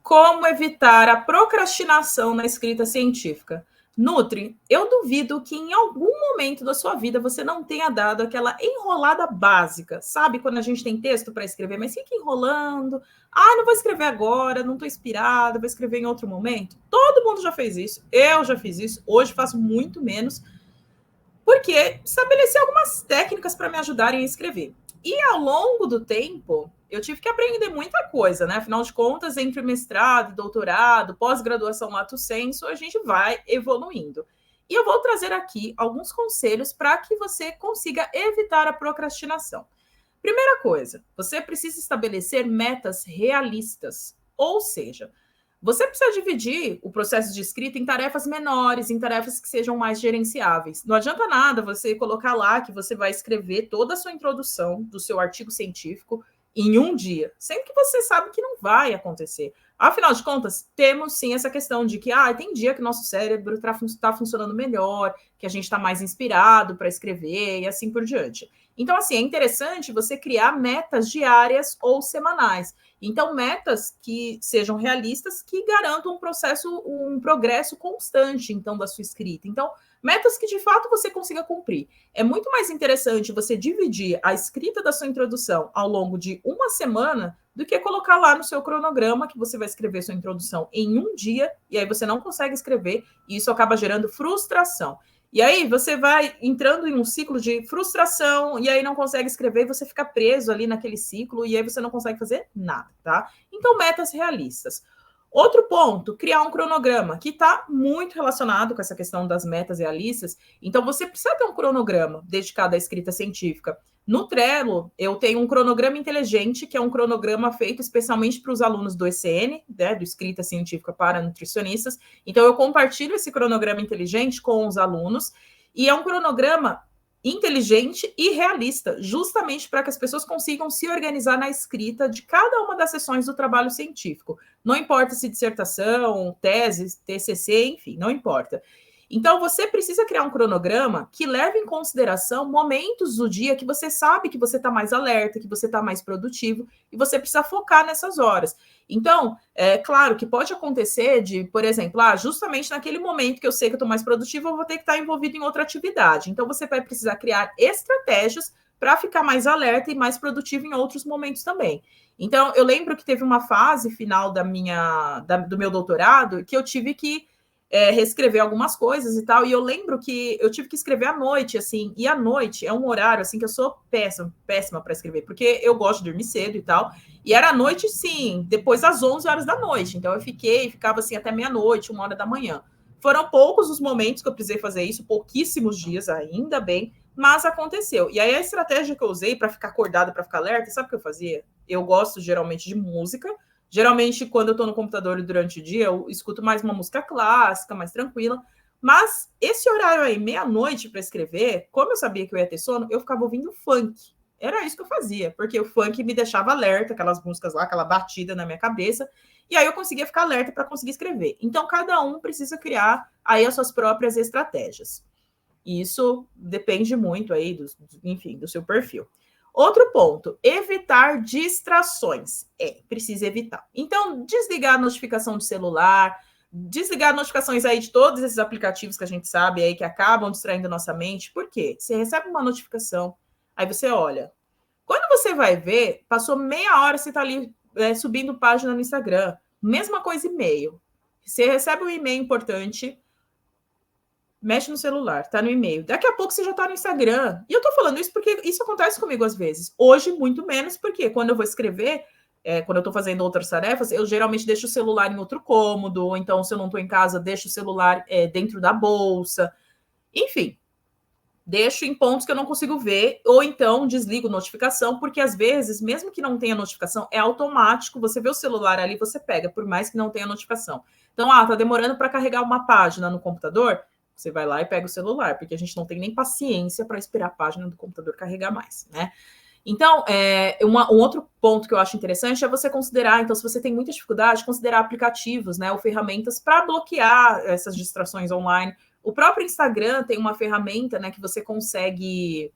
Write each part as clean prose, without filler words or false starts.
Como evitar a procrastinação na escrita científica? Nutri, eu duvido que em algum momento da sua vida você não tenha dado aquela enrolada básica. Sabe quando a gente tem texto para escrever, mas fica enrolando. Ah, não vou escrever agora, não estou inspirada, vou escrever em outro momento. Todo mundo já fez isso, eu já fiz isso, hoje faço muito menos, porque estabeleci algumas técnicas para me ajudarem a escrever. E ao longo do tempo, eu tive que aprender muita coisa, né? Afinal de contas, entre mestrado, doutorado, pós-graduação lato sensu, a gente vai evoluindo. E eu vou trazer aqui alguns conselhos para que você consiga evitar a procrastinação. Primeira coisa, você precisa estabelecer metas realistas, ou seja, você precisa dividir o processo de escrita em tarefas menores, em tarefas que sejam mais gerenciáveis. Não adianta nada você colocar lá que você vai escrever toda a sua introdução do seu artigo científico em um dia, sendo que você sabe que não vai acontecer. Afinal de contas, temos sim essa questão de que tem dia que nosso cérebro está funcionando melhor, que a gente está mais inspirado para escrever e assim por diante. Então, assim, é interessante você criar metas diárias ou semanais. Então, metas que sejam realistas, que garantam um progresso constante, então, da sua escrita. Então, metas que, de fato, você consiga cumprir. É muito mais interessante você dividir a escrita da sua introdução ao longo de uma semana do que colocar lá no seu cronograma que você vai escrever sua introdução em um dia, e aí você não consegue escrever, e isso acaba gerando frustração. E aí você vai entrando em um ciclo de frustração, e aí não consegue escrever, e você fica preso ali naquele ciclo, e aí você não consegue fazer nada, tá? Então, metas realistas. Outro ponto, criar um cronograma, que está muito relacionado com essa questão das metas realistas. Então, você precisa ter um cronograma dedicado à escrita científica. No Trello, eu tenho um cronograma inteligente, que é um cronograma feito especialmente para os alunos do ECN, né, do Escrita Científica para Nutricionistas. Então, eu compartilho esse cronograma inteligente com os alunos, e é um cronograma inteligente e realista, justamente para que as pessoas consigam se organizar na escrita de cada uma das sessões do trabalho científico. Não importa se dissertação, tese, TCC, enfim, não importa. Então, você precisa criar um cronograma que leve em consideração momentos do dia que você sabe que você está mais alerta, que você está mais produtivo, e você precisa focar nessas horas. Então, é claro que pode acontecer de, por exemplo, justamente naquele momento que eu sei que eu estou mais produtivo, eu vou ter que estar envolvido em outra atividade. Então, você vai precisar criar estratégias para ficar mais alerta e mais produtivo em outros momentos também. Então, eu lembro que teve uma fase final do meu doutorado que eu tive que reescrever algumas coisas e tal, e eu lembro que eu tive que escrever à noite, assim, e à noite é um horário, assim, que eu sou péssima para escrever, porque eu gosto de dormir cedo e tal, e era à noite, sim, depois das 11 horas da noite, então eu ficava, assim, até meia-noite, 1 hora da manhã. Foram poucos os momentos que eu precisei fazer isso, pouquíssimos dias, ainda bem, mas aconteceu. E aí a estratégia que eu usei para ficar acordada, para ficar alerta, sabe o que eu fazia? Eu gosto, geralmente, de música. Geralmente, quando eu estou no computador durante o dia, eu escuto mais uma música clássica, mais tranquila. Mas esse horário aí, meia-noite, para escrever, como eu sabia que eu ia ter sono, eu ficava ouvindo funk. Era isso que eu fazia, porque o funk me deixava alerta, aquelas músicas lá, aquela batida na minha cabeça, e aí eu conseguia ficar alerta para conseguir escrever. Então, cada um precisa criar aí as suas próprias estratégias. E isso depende muito aí, enfim, do seu perfil. Outro ponto, evitar distrações. Precisa evitar. Então, desligar a notificação de celular, desligar notificações aí de todos esses aplicativos que a gente sabe aí que acabam distraindo a nossa mente. Por quê? Você recebe uma notificação, aí você olha. Quando você vai ver, passou meia hora, você está ali subindo página no Instagram. Mesma coisa e-mail. Você recebe um e-mail importante, mexe no celular, tá no e-mail. Daqui a pouco você já tá no Instagram. E eu tô falando isso porque isso acontece comigo às vezes. Hoje, muito menos, porque quando eu vou escrever, quando eu tô fazendo outras tarefas, eu geralmente deixo o celular em outro cômodo, ou então, se eu não tô em casa, deixo o celular dentro da bolsa. Enfim, deixo em pontos que eu não consigo ver, ou então desligo notificação, porque às vezes, mesmo que não tenha notificação, é automático, você vê o celular ali, você pega, por mais que não tenha notificação. Então, tá demorando para carregar uma página no computador, você vai lá e pega o celular, porque a gente não tem nem paciência para esperar a página do computador carregar mais, né? Então, um outro ponto que eu acho interessante é você considerar, então, se você tem muita dificuldade, considerar aplicativos, né, ou ferramentas para bloquear essas distrações online. O próprio Instagram tem uma ferramenta, né, que você consegue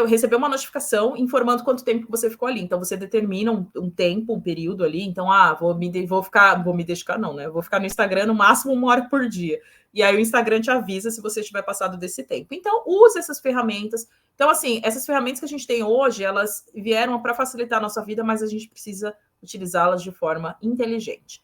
receber uma notificação informando quanto tempo você ficou ali. Então, você determina um tempo, um período ali. Então, vou ficar no Instagram no máximo 1 hora por dia. E aí o Instagram te avisa se você tiver passado desse tempo. Então, use essas ferramentas. Então, assim, essas ferramentas que a gente tem hoje, elas vieram para facilitar a nossa vida, mas a gente precisa utilizá-las de forma inteligente.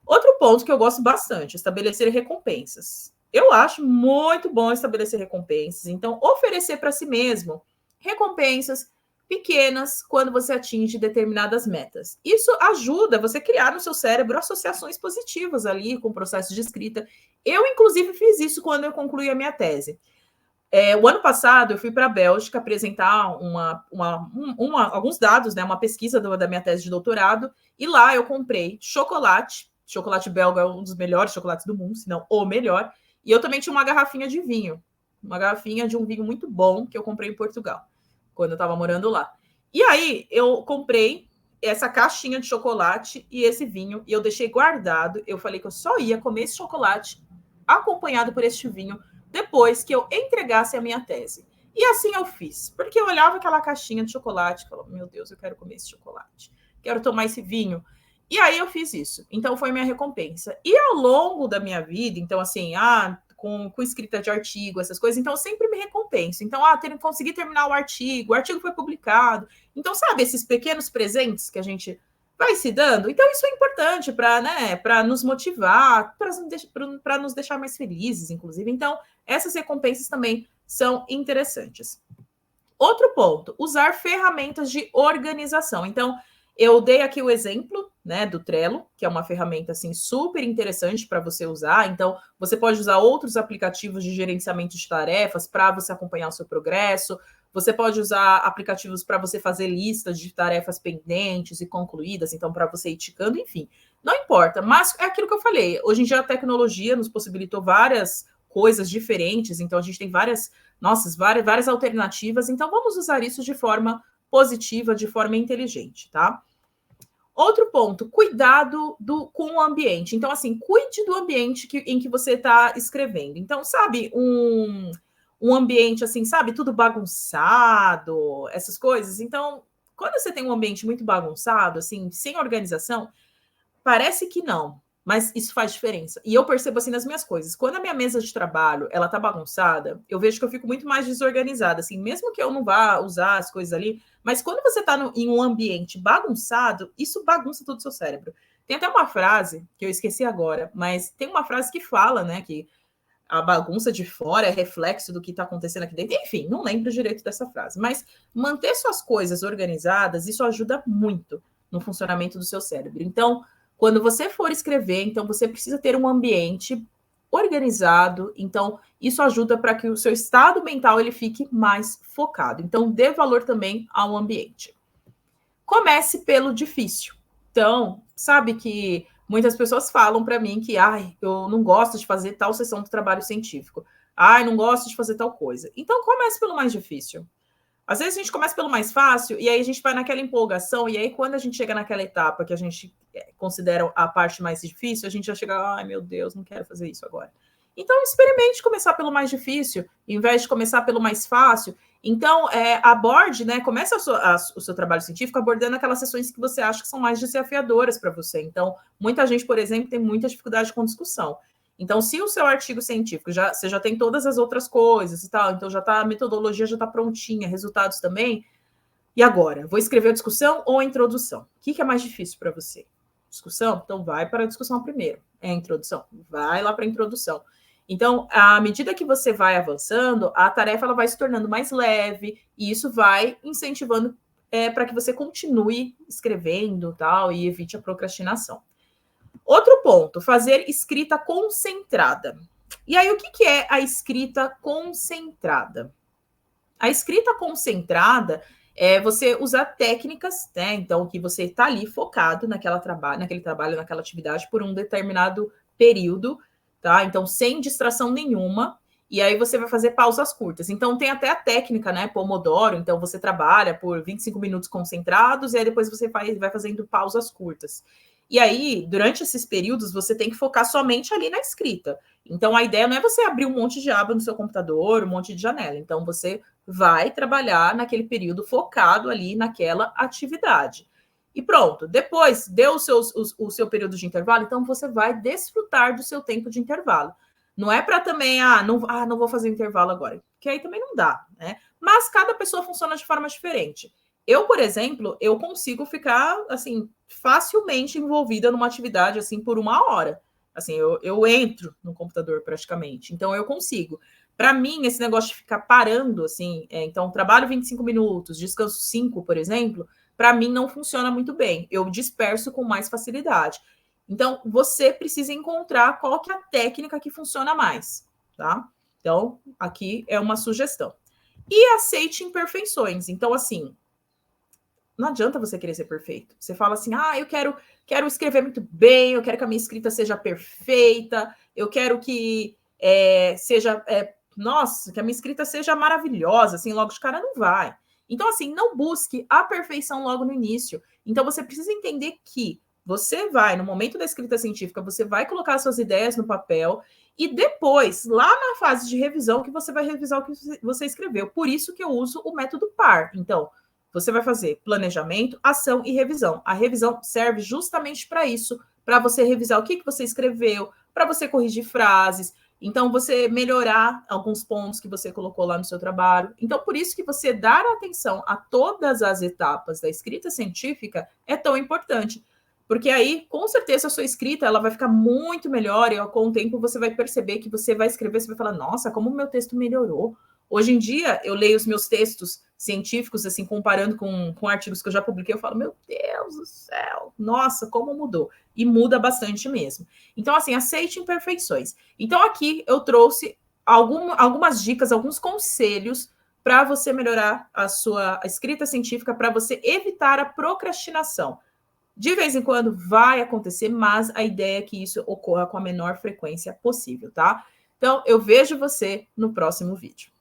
Outro ponto que eu gosto bastante, estabelecer recompensas. Eu acho muito bom estabelecer recompensas. Então, oferecer para si mesmo recompensas pequenas quando você atinge determinadas metas. Isso ajuda você a criar no seu cérebro associações positivas ali com o processo de escrita. Eu, inclusive, fiz isso quando eu concluí a minha tese. O ano passado, eu fui para a Bélgica apresentar alguns dados, né, uma pesquisa da minha tese de doutorado, e lá eu comprei chocolate. Chocolate belga é um dos melhores chocolates do mundo, se não o melhor. E eu também tinha uma garrafinha de vinho, uma garrafinha de um vinho muito bom que eu comprei em Portugal, quando eu estava morando lá. E aí eu comprei essa caixinha de chocolate e esse vinho, e eu deixei guardado. Eu falei que eu só ia comer esse chocolate acompanhado por este vinho depois que eu entregasse a minha tese. E assim eu fiz, porque eu olhava aquela caixinha de chocolate e falava, meu Deus, eu quero comer esse chocolate, quero tomar esse vinho. E aí eu fiz isso. Então foi minha recompensa. E ao longo da minha vida, então assim, com escrita de artigo, essas coisas, então eu sempre me recompenso. Então, consegui terminar o artigo foi publicado. Então, sabe, esses pequenos presentes que a gente vai se dando. Então, isso é importante para nos motivar, para nos deixar mais felizes, inclusive. Então, essas recompensas também são interessantes. Outro ponto, usar ferramentas de organização. Então, eu dei aqui o exemplo, né, do Trello, que é uma ferramenta assim super interessante para você usar. Então, você pode usar outros aplicativos de gerenciamento de tarefas para você acompanhar o seu progresso. Você pode usar aplicativos para você fazer listas de tarefas pendentes e concluídas, então para você ir ticando, enfim. Não importa, mas é aquilo que eu falei. Hoje em dia a tecnologia nos possibilitou várias coisas diferentes, então a gente tem várias alternativas, então vamos usar isso de forma positiva, de forma inteligente, tá? Outro ponto, cuidado com o ambiente. Então, assim, cuide do ambiente em que você está escrevendo. Então, sabe, um ambiente assim, sabe, tudo bagunçado, essas coisas. Então, quando você tem um ambiente muito bagunçado, assim, sem organização, parece que não, mas isso faz diferença. E eu percebo assim nas minhas coisas. Quando a minha mesa de trabalho, ela tá bagunçada, eu vejo que eu fico muito mais desorganizada, assim, mesmo que eu não vá usar as coisas ali, mas quando você tá em um ambiente bagunçado, isso bagunça todo o seu cérebro. Tem até uma frase, que eu esqueci agora, mas tem uma frase que fala, né, que a bagunça de fora é reflexo do que está acontecendo aqui dentro. Enfim, não lembro direito dessa frase, mas manter suas coisas organizadas, isso ajuda muito no funcionamento do seu cérebro. Então, quando você for escrever, então você precisa ter um ambiente organizado. Então, isso ajuda para que o seu estado mental ele fique mais focado. Então, dê valor também ao ambiente. Comece pelo difícil. Então, sabe que muitas pessoas falam para mim que eu não gosto de fazer tal sessão do trabalho científico. Não gosto de fazer tal coisa. Então, comece pelo mais difícil. Às vezes a gente começa pelo mais fácil e aí a gente vai naquela empolgação e aí quando a gente chega naquela etapa que a gente considera a parte mais difícil, a gente já chega, meu Deus, não quero fazer isso agora. Então, experimente começar pelo mais difícil, em vez de começar pelo mais fácil. Então, aborde, né? Comece o seu trabalho científico abordando aquelas sessões que você acha que são mais desafiadoras para você. Então, muita gente, por exemplo, tem muita dificuldade com discussão. Então, se o seu artigo científico você já tem todas as outras coisas e tal, então a metodologia já está prontinha, resultados também. E agora? Vou escrever a discussão ou a introdução? O que é mais difícil para você? Discussão? Então, vai para a discussão primeiro. É a introdução? Vai lá para a introdução. Então, à medida que você vai avançando, a tarefa ela vai se tornando mais leve e isso vai incentivando para que você continue escrevendo tal e evite a procrastinação. Outro ponto, fazer escrita concentrada. E aí, o que é a escrita concentrada? A escrita concentrada é você usar técnicas, né? Então, que você está ali focado naquele trabalho, naquela atividade por um determinado período, tá? Então, sem distração nenhuma. E aí você vai fazer pausas curtas. Então, tem até a técnica, né? Pomodoro. Então, você trabalha por 25 minutos concentrados e aí depois você vai fazendo pausas curtas. E aí, durante esses períodos, você tem que focar somente ali na escrita. Então, a ideia não é você abrir um monte de aba no seu computador, um monte de janela. Então, você vai trabalhar naquele período focado ali naquela atividade. E pronto, depois deu o seu período de intervalo, então você vai desfrutar do seu tempo de intervalo. Não é para também, não vou fazer intervalo agora, que aí também não dá, né? Mas cada pessoa funciona de forma diferente. Eu, por exemplo, eu consigo ficar, assim, facilmente envolvida numa atividade, assim, por 1 hora. Assim, eu entro no computador praticamente, então eu consigo. Para mim, esse negócio de ficar parando, assim, então trabalho 25 minutos, descanso 5, por exemplo, para mim não funciona muito bem. Eu disperso com mais facilidade. Então, você precisa encontrar qual que é a técnica que funciona mais, tá? Então, aqui é uma sugestão. E aceite imperfeições. Então, assim, não adianta você querer ser perfeito. Você fala assim, eu quero escrever muito bem, eu quero que a minha escrita seja perfeita, eu quero que nossa, que a minha escrita seja maravilhosa, assim, logo de cara não vai. Então, assim, não busque a perfeição logo no início. Então, você precisa entender que você vai, no momento da escrita científica, você vai colocar suas ideias no papel e depois, lá na fase de revisão, que você vai revisar o que você escreveu. Por isso que eu uso o método PAR. Então, você vai fazer planejamento, ação e revisão. A revisão serve justamente para isso, para você revisar o que você escreveu, para você corrigir frases, então você melhorar alguns pontos que você colocou lá no seu trabalho. Então, por isso que você dar atenção a todas as etapas da escrita científica é tão importante. Porque aí, com certeza, a sua escrita ela vai ficar muito melhor e com o tempo você vai perceber que você vai escrever, você vai falar, nossa, como o meu texto melhorou. Hoje em dia, eu leio os meus textos científicos, assim, comparando com artigos que eu já publiquei, eu falo, meu Deus do céu, nossa, como mudou. E muda bastante mesmo. Então, assim, aceite imperfeições. Então, aqui eu trouxe algumas dicas, alguns conselhos para você melhorar a sua escrita científica, para você evitar a procrastinação. De vez em quando vai acontecer, mas a ideia é que isso ocorra com a menor frequência possível, tá? Então, eu vejo você no próximo vídeo.